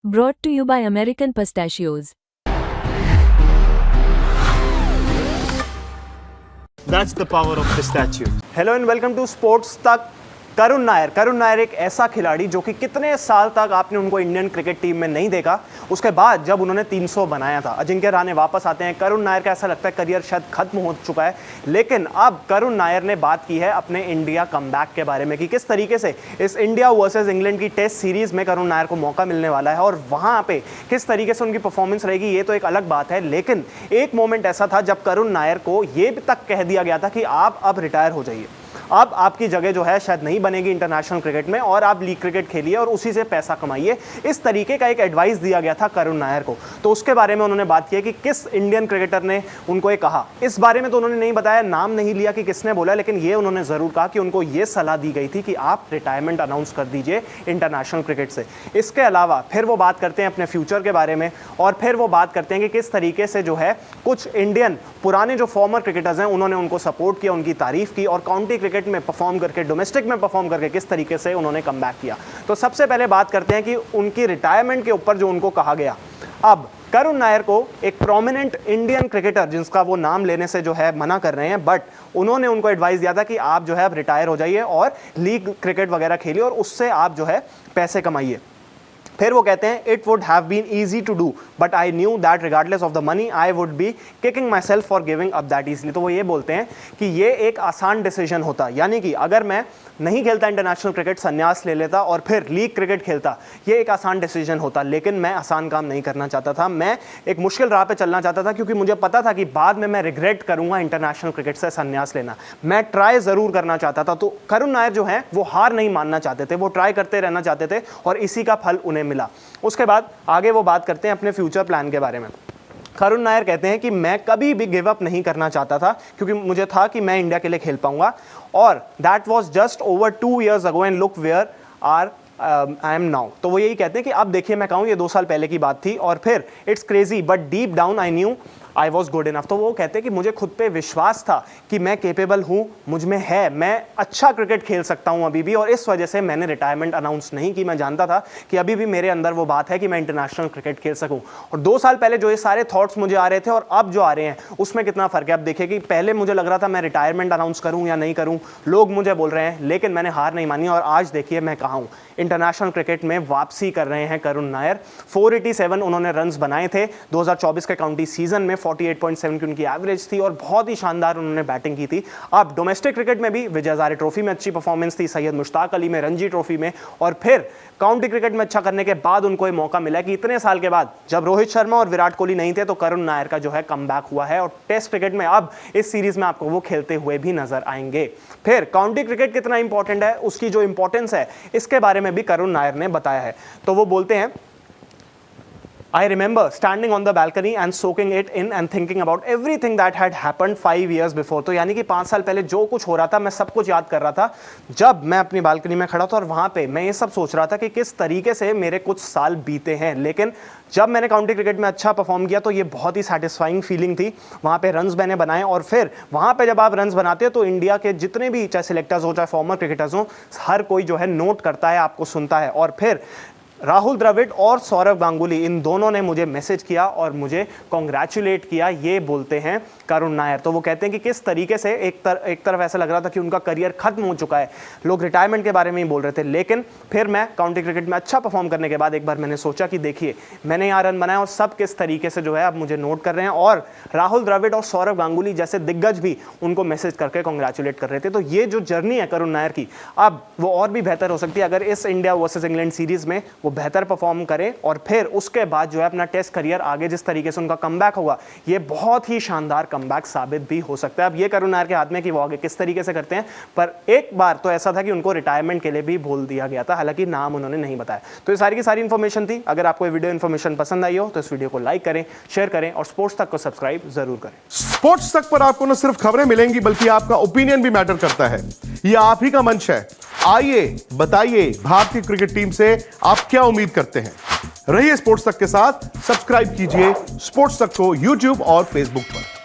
Brought to you by American Pistachios. That's the power of pistachio. Hello and welcome to Sports तक। करुण नायर एक ऐसा खिलाड़ी जो कि कितने साल तक आपने उनको इंडियन क्रिकेट टीम में नहीं देखा। उसके बाद जब उन्होंने 300 बनाया था, अजिंक्य रहाणे वापस आते हैं। करुण नायर का ऐसा लगता है करियर शायद खत्म हो चुका है, लेकिन अब करुण नायर ने बात की है अपने इंडिया कमबैक के बारे में कि किस तरीके से इस इंडिया वर्सेस इंग्लैंड की टेस्ट सीरीज में करुण नायर को मौका मिलने वाला है और वहां पे किस तरीके से उनकी परफॉर्मेंस रहेगी, ये तो एक अलग बात है। लेकिन एक मोमेंट ऐसा था जब करुण नायर को ये तक कह दिया गया था कि आप अब रिटायर हो जाइए, अब आपकी जगह जो है शायद नहीं बनेगी इंटरनेशनल क्रिकेट में और आप लीग क्रिकेट खेलिए और उसी से पैसा कमाइए। इस तरीके का एक एडवाइस दिया गया था करुण नायर को। तो उसके बारे में उन्होंने बात की कि किस इंडियन क्रिकेटर ने उनको ये कहा। इस बारे में तो उन्होंने नहीं बताया, नाम नहीं लिया कि किसने बोला, लेकिन ये उन्होंने ज़रूर कहा कि उनको ये सलाह दी गई थी कि आप रिटायरमेंट अनाउंस कर दीजिए इंटरनेशनल क्रिकेट से। इसके अलावा फिर वो बात करते हैं अपने फ्यूचर के बारे में और फिर वो बात करते हैं कि किस तरीके से जो है कुछ इंडियन पुराने जो फॉर्मर क्रिकेटर्स हैं उन्होंने उनको सपोर्ट किया, उनकी तारीफ की और काउंटी क्रिकेट में परफॉर्म करके, डोमेस्टिक में परफॉर्म करके किस तरीके से उन्होंने कमबैक किया। तो सबसे पहले बात करते हैं कि उनकी रिटायरमेंट के ऊपर जो उनको कहा गया। अब करुण नायर को एक प्रोमिनेंट इंडियन क्रिकेटर जिसका वो नाम लेने से जो है मना कर रहे हैं, बट उन्होंने उनको एडवाइस दिया था कि आप जो है अब रिटायर हो जाइए और लीग क्रिकेट वगैरह खेलिए और उससे आप जो है पैसे कमाइए। फिर वो कहते हैं it would have been easy to do but I knew that regardless of the money I would be kicking myself for giving up that easily. तो वो ये बोलते हैं कि ये एक आसान डिसीजन होता, यानी कि अगर मैं नहीं खेलता इंटरनेशनल क्रिकेट, संन्यास ले लेता और फिर लीग क्रिकेट खेलता, ये एक आसान डिसीजन होता, लेकिन मैं आसान काम नहीं करना चाहता था। मैं एक मुश्किल राह पे चलना चाहता था क्योंकि मुझे पता था कि बाद में मैं रिग्रेट करूंगा इंटरनेशनल क्रिकेट से संन्यास लेना। मैं ट्राई ज़रूर करना चाहता था। तो करुण नायर जो है वो हार नहीं मानना चाहते थे, वो ट्राई करते रहना चाहते थे और इसी का फल उन्हें मिला। उसके बाद आगे वो बात करते हैं अपने फ्यूचर प्लान के बारे में। करुण नायर कहते हैं कि मैं कभी भी गिव अप नहीं करना चाहता था क्योंकि मुझे था कि मैं इंडिया के लिए खेल पाऊंगा और that was just over 2 years ago and look where are I am now. तो वो यही कहते हैं कि अब देखिए मैं कहूँ ये 2 साल पहले की बात थी और फिर it's crazy but deep down I knew I was good enough. तो वो कहते हैं कि मुझे खुद पे विश्वास था कि मैं केपेबल हूँ, मुझ में है, मैं अच्छा क्रिकेट खेल सकता हूँ अभी भी, और इस वजह से मैंने रिटायरमेंट अनाउंस नहीं की। मैं जानता था कि अभी भी मेरे अंदर वो बात है कि मैं इंटरनेशनल क्रिकेट खेल सकूँ। और 2 साल पहले जो ये सारे थॉट्स मुझे आ रहे थे और अब जो आ रहे हैं उसमें कितना फ़र्क है। अब देखिए कि पहले मुझे लग रहा था मैं रिटायरमेंट अनाउंस करूँ या नहीं करूँ, लोग मुझे बोल रहे हैं, लेकिन मैंने हार नहीं मानी और आज देखिए मैं कहाँ हूँ। इंटरनेशनल क्रिकेट में वापसी कर रहे हैं करुण नायर। 487 उन्होंने रन्स बनाए थे 2024 के काउंटी सीजन में, 48.7 की उनकी एवरेज थी और बहुत ही शानदार उन्होंने बैटिंग की थी। अब डोमेस्टिक क्रिकेट में भी विजय हजारे ट्रॉफी में अच्छी परफॉर्मेंस थी, सैयद मुश्ताक अली में, रणजी ट्रॉफी में, और फिर काउंटी क्रिकेट में अच्छा करने के बाद उनको ये मौका मिला कि इतने साल के बाद जब रोहित शर्मा और विराट कोहली नहीं थे तो करुण नायर का जो है कमबैक हुआ है और टेस्ट क्रिकेट में अब इस सीरीज में आपको वो खेलते हुए भी नजर आएंगे। फिर काउंटी क्रिकेट कितना इंपॉर्टेंट है, उसकी जो इंपॉर्टेंस है इसके बारे में भी करुण नायर ने बताया है। तो वो बोलते हैं I remember standing on the balcony and soaking it in and thinking about everything that had happened 5 years before। तो यानी कि 5 साल पहले जो कुछ हो रहा था मैं सब कुछ याद कर रहा था जब मैं अपनी बालकनी में खड़ा था और वहाँ पे मैं ये सब सोच रहा था कि किस तरीके से मेरे कुछ साल बीते हैं। लेकिन जब मैंने काउंटी क्रिकेट में अच्छा परफॉर्म किया तो ये बहुत ही सेटिस्फाइंग फीलिंग थी। वहाँ पे रन्स मैंने बनाए और फिर वहाँ पे जब आप रन्स बनाते हो तो इंडिया के जितने भी चाहे सिलेक्टर्स हो चाहे फॉर्मर क्रिकेटर्स हो, हर कोई जो है नोट करता है, आपको सुनता है। और फिर राहुल द्रविड़ और सौरव गांगुली इन दोनों ने मुझे मैसेज किया और मुझे कॉन्ग्रेचुलेट किया, ये बोलते हैं करुण नायर। तो वो कहते हैं कि किस तरीके से एक तरफ ऐसा लग रहा था कि उनका करियर खत्म हो चुका है, लोग रिटायरमेंट के बारे में ही बोल रहे थे, लेकिन फिर मैं काउंटी क्रिकेट में अच्छा परफॉर्म करने के बाद एक बार मैंने सोचा कि देखिए मैंने यहाँ रन बनाया और सब किस तरीके से जो है अब मुझे नोट कर रहे हैं और राहुल द्रविड़ और सौरव गांगुली जैसे दिग्गज भी उनको मैसेज करके कॉन्ग्रेचुलेट कर रहे थे। तो ये जो जर्नी है करुण नायर की अब वो और भी बेहतर हो सकती है अगर इस इंडिया वर्सेस इंग्लैंड सीरीज में वो बेहतर परफॉर्म करें और फिर उसके बाद जो है अपना टेस्ट करियर आगे जिस तरीके से उनका कमबैक होगा, ये बहुत ही शानदार कमबैक साबित भी हो सकता है। अब ये करुण नायर के हाथ में कि वो आगे किस तरीके से करते हैं, पर एक बार तो ऐसा था कि उनको रिटायरमेंट के लिए भी बोल दिया गया था, हालांकि नाम उन्होंने नहीं बताया। तो ये सारी की सारी इंफॉर्मेशन थी। अगर आपको ये वीडियो इंफॉर्मेशन पसंद आई हो तो इस वीडियो को लाइक करें, शेयर करें और स्पोर्ट्स तक को सब्सक्राइब जरूर करें। स्पोर्ट्स तक पर आपको न सिर्फ खबरें मिलेंगी बल्कि आपका ओपिनियन भी मैटर करता है। ये आप ही का मंच है। आइए बताइए भारतीय क्रिकेट टीम से आप क्या उम्मीद करते हैं। रहिए स्पोर्ट्स तक के साथ, सब्सक्राइब कीजिए स्पोर्ट्स तक को यूट्यूब और फेसबुक पर।